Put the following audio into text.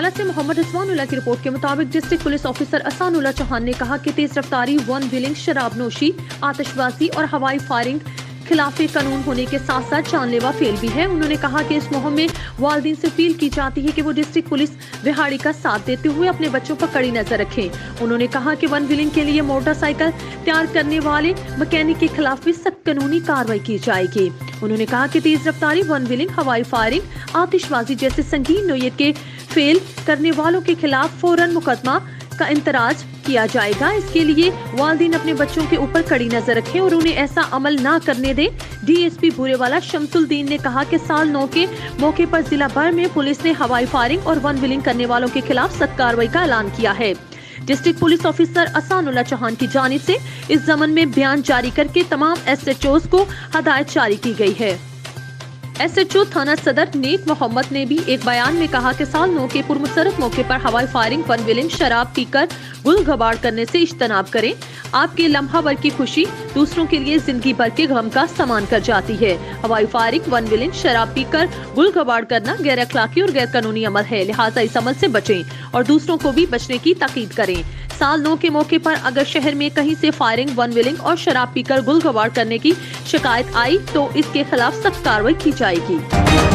बरवाला से मोहम्मद रिजवानुल्लाह की रिपोर्ट के मुताबिक डिस्ट्रिक्ट पुलिस ऑफिसर असानुल्लाह चौहान ने कहा कि तेज रफ्तारी, वन व्हीलिंग, शराब नोशी, आतिशबाजी और हवाई फायरिंग खिलाफे कानून होने के साथ साथ जानलेवा फेल भी है। उन्होंने कहा कि इस मुहिम में वालिदैन से अपील की जाती है कि वो डिस्ट्रिक्ट पुलिस दिहाड़ी का साथ देते हुए अपने बच्चों पर कड़ी नजर रखें। उन्होंने कहा कि वन व्हीलिंग के लिए मोटरसाइकिल तैयार करने वाले मैकेनिक के खिलाफ भी सख्त कानूनी कार्रवाई की जाएगी। उन्होंने कहा कि तेज रफ्तारी, वन व्हीलिंग, हवाई फायरिंग, आतिशबाजी जैसे संगीन नौयत के फेल करने वालों के खिलाफ फौरन मुकदमा का इंतराज किया जाएगा। इसके लिए वालिदैन अपने बच्चों के ऊपर कड़ी नजर रखें और उन्हें ऐसा अमल ना करने दें। डीएसपी बुरेवाला शमसुद्दीन ने कहा कि साल 9 के मौके पर जिला भर में पुलिस ने हवाई फायरिंग और वन व्हीलिंग करने वालों के खिलाफ सख्त कार्रवाई का ऐलान किया है। डिस्ट्रिक्ट पुलिस ऑफिसर असानुल्लाह चौहान की जानिब से इस ज़मन में बयान जारी करके तमाम SHOs को हदायत जारी की गई है। SHO थाना सदर नेक मोहम्मद ने भी एक बयान में कहा कि साल 9 के पुरमसरत मौके पर हवाई फायरिंग, वन व्हीलिंग, शराब पीकर गुल गबाड़ करने से इज्तनाब करें। आपके लम्हा भर की खुशी दूसरों के लिए जिंदगी भर के गम का सामान कर जाती है। हवाई फायरिंग, वन व्हीलिंग, शराब पीकर गुल गबाड़ करना गैर अखलाकी और गैर कानूनी अमल है, लिहाजा इस अमल से बचें और दूसरों को भी बचने की ताकीद करें। साल 9 के मौके पर अगर शहर में कहीं से फायरिंग, वन व्हीलिंग और शराब पीकर गुल गबाड़ करने की शिकायत आई तो इसके खिलाफ सख्त कार्रवाई की जाएगी।